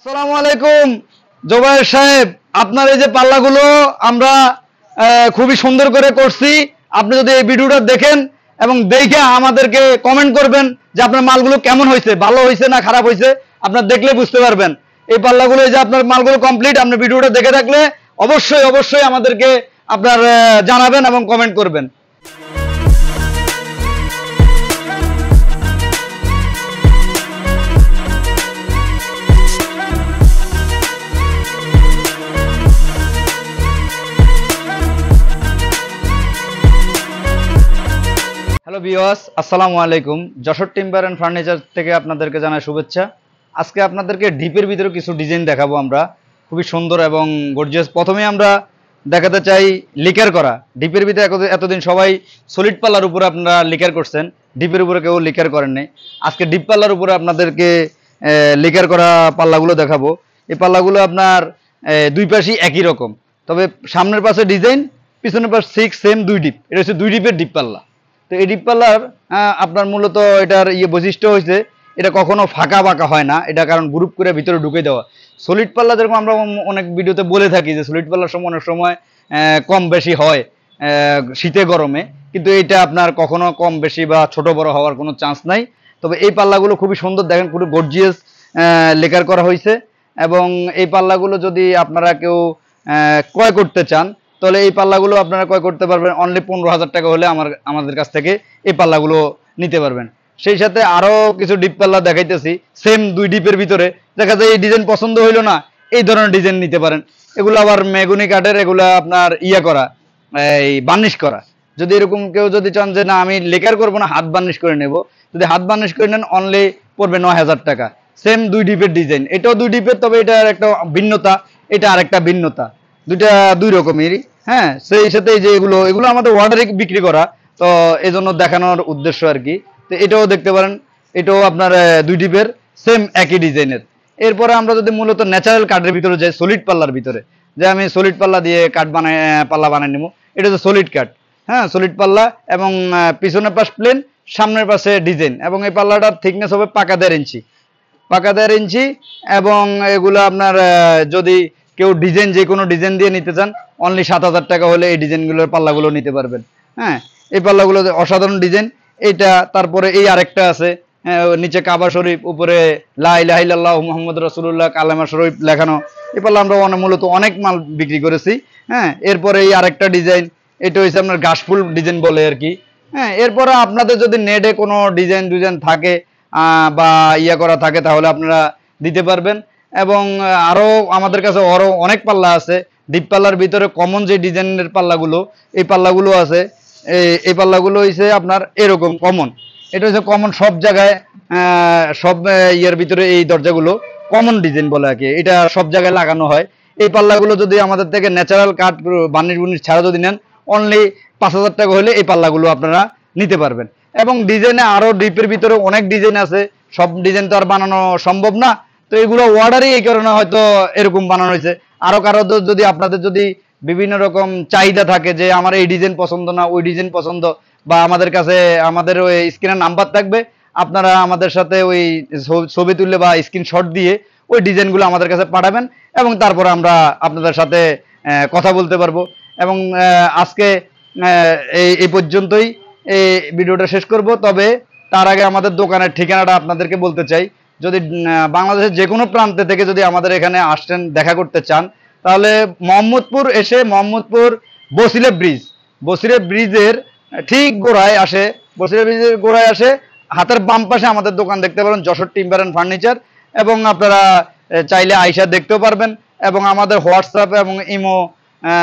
আসসালামু আলাইকুম জোবায়ের সাহেব, আপনার এই যে পাল্লাগুলো আমরা খুবই সুন্দর করে করছি। আপনি যদি এই ভিডিওটা দেখেন এবং দেখে আমাদেরকে কমেন্ট করবেন যে আপনার মালগুলো কেমন হয়েছে, ভালো হয়েছে না খারাপ হয়েছে, আপনার দেখলে বুঝতে পারবেন। এই পাল্লাগুলো এই যে আপনার মালগুলো কমপ্লিট, আপনি ভিডিওটা দেখে থাকলে অবশ্যই অবশ্যই আমাদেরকে আপনার জানাবেন এবং কমেন্ট করবেন। হ্যালো ভিউয়ার্স, আসসালামু আলাইকুম। যশোর টিম্বার অ্যান্ড ফার্নিচার থেকে আপনাদেরকে জানাই শুভেচ্ছা। আজকে আপনাদেরকে ডিপের ভিতরে কিছু ডিজাইন দেখাবো আমরা, খুবই সুন্দর এবং গর্জিয়াস। প্রথমে আমরা দেখাতে চাই লিকার করা ডিপের ভিতরে। এতদিন সবাই সলিড পাল্লার উপরে আপনারা লিকার করছেন, ডিপের উপরে কেউ লিকার করেন নাই। আজকে ডিপ পাল্লার উপরে আপনাদেরকে লিকার করা পাল্লাগুলো দেখাবো। এই পাল্লাগুলো আপনার দুই পাশেই একই রকম, তবে সামনের পাশে ডিজাইন, পিছনের পাশে সেম দুই ডিপ। এটা হচ্ছে দুই ডিপের ডিপ পাল্লা। তো এই ডিপ পাল্লার আপনার মূলত এটার বৈশিষ্ট্য হয়েছে এটা কখনো ফাঁকা বাঁকা হয় না, এটা কারণ গ্রুপ করে ভিতরে ঢুকে দেওয়া। সলিড পাল্লা যেরকম আমরা অনেক ভিডিওতে বলে থাকি যে সলিড পাল্লার সময় অনেক সময় কম বেশি হয় শীতে গরমে, কিন্তু এটা আপনার কখনো কম বেশি বা ছোট বড় হওয়ার কোনো চান্স নাই। তবে এই পাল্লাগুলো খুবই সুন্দর, দেখেন পুরো গর্জিয়াস লেকার করা হয়েছে। এবং এই পাল্লাগুলো যদি আপনারা কেউ ক্রয় করতে চান তাহলে এই পাল্লাগুলো আপনারা ক্রয় করতে পারবেন অনলি 15,000 টাকা হলে আমাদের কাছ থেকে এই পাল্লাগুলো নিতে পারবেন। সেই সাথে আরও কিছু ডিপ পাল্লা দেখাইতেছি সেম দুই ডিপের ভিতরে। দেখা যায় এই ডিজাইন পছন্দ হইলো না, এই ধরনের ডিজাইন নিতে পারেন। এগুলো আবার মেগুনি কাঠের, এগুলো আপনার করা, এই বার্নিশ করা। যদি এরকম কেউ যদি চান যে না আমি লেকার করবো না, হাত বার্নিশ করে নেব, যদি হাত বার্নিশ করে নেন অনলি পড়বে 9,000 টাকা। সেম দুই ডিপের ডিজাইন, এটাও দুই ডিপের, তবে এটার একটা ভিন্নতা, এটা আরেকটা ভিন্নতা, দুইটা দুই রকমেরই। হ্যাঁ, সেই সাথে যে এগুলো আমাদের অর্ডারে বিক্রি করা, তো এই জন্য দেখানোর উদ্দেশ্য আর কি। তো এটাও দেখতে পারেন, এটাও আপনার দুই ডিপের, সেম একই ডিজাইনের। এরপরে আমরা যদি মূলত ন্যাচারাল কাঠের ভিতরে যাই, সলিড পাল্লার ভিতরে, যে আমি সলিড পাল্লা দিয়ে পাল্লা বানিয়ে নেবো, এটা হচ্ছে সলিড কাঠ। হ্যাঁ, সলিড পাল্লা এবং পিছনের পাশ প্লেন, সামনের পাশে ডিজাইন। এবং এই পাল্লাটার থিকনেস হবে পাকা 1.5 ইঞ্চি, পাকা 1.5 ইঞ্চি। এবং এগুলো আপনার যদি কেউ ডিজাইন যে কোনো ডিজাইন দিয়ে নিতে চান অনলি 7,000 টাকা হলে এই ডিজাইনগুলোর পাল্লাগুলো নিতে পারবেন। হ্যাঁ, এই পাল্লাগুলো অসাধারণ ডিজাইন। এইটা, তারপরে এই আরেকটা আছে, নিচে কাবা শরীফ, উপরে লা ইলাহা ইল্লাল্লাহু মুহাম্মাদুর রাসূলুল্লাহ কালেমা শরীফ লেখানো। এই পাল্লা আমরা মূলত অনেক মাল বিক্রি করেছি। হ্যাঁ, এরপরে এই আরেকটা ডিজাইন, এটা হচ্ছে আপনার ঘাসফুল ডিজাইন বলে আর কি। হ্যাঁ, এরপরে আপনাদের যদি নেটে কোনো ডিজাইন থাকে বা করা থাকে তাহলে আপনারা দিতে পারবেন। এবং আরও আমাদের কাছে আরও অনেক পাল্লা আছে ডিপ পাল্লার ভিতরে। কমন যে ডিজাইনের পাল্লাগুলো, এই পাল্লাগুলো আছে, এই পাল্লাগুলো হচ্ছে আপনার এরকম কমন। এটা হচ্ছে কমন, সব জায়গায় সব ভিতরে এই দরজাগুলো কমন ডিজাইন বলে আর কি, এটা সব জায়গায় লাগানো হয়। এই পাল্লাগুলো যদি আমাদের থেকে ন্যাচারাল কাঠ বার্নিশ ছাড়া যদি নেন অনলি 5,000 টাকা হলে এই পাল্লাগুলো আপনারা নিতে পারবেন। এবং ডিজাইনে আরও ডিপের ভিতরে অনেক ডিজাইন আছে, সব ডিজাইন তো আর বানানো সম্ভব না। তো এগুলো অর্ডারই এই কারণে হয়তো এরকম বানানো হয়েছে। আরও কারো যদি আপনাদের যদি বিভিন্ন রকম চাহিদা থাকে যে আমার এই ডিজাইন পছন্দ না ওই ডিজাইন পছন্দ, বা আমাদের কাছে আমাদের ওই স্ক্রিনের নাম্বার থাকবে, আপনারা আমাদের সাথে ওই ছবি তুললে বা স্ক্রিনশট দিয়ে ওই ডিজাইনগুলো আমাদের কাছে পাঠাবেন এবং তারপরে আমরা আপনাদের সাথে কথা বলতে পারবো। এবং আজকে এই পর্যন্তই এই ভিডিওটা শেষ করব। তবে তার আগে আমাদের দোকানের ঠিকানাটা আপনাদেরকে বলতে চাই। যদি বাংলাদেশের যে কোনো প্রান্তে থেকে যদি আমাদের এখানে আসেন, দেখা করতে চান, তাহলে মোহাম্মদপুর এসে মোহাম্মদপুর বসিরে ব্রিজের ঠিক গোড়ায় আসে, হাতের বাম পাশে আমাদের দোকান দেখতে পারেন, যশোর টিম্বার অ্যান্ড ফার্নিচার। এবং আপনারা চাইলে আইসা দেখতেও পারবেন। এবং আমাদের হোয়াটসঅ্যাপ এবং ইমো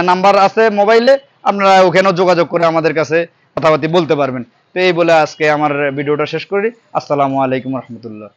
নাম্বার আছে মোবাইলে, আপনারা ওখানেও যোগাযোগ করে আমাদের কাছে কথাবার্তা বলতে পারবেন। তো এই বলে আজকে আমার ভিডিওটা শেষ করি। আসসালামু আলাইকুম রহমতুল্লাহ।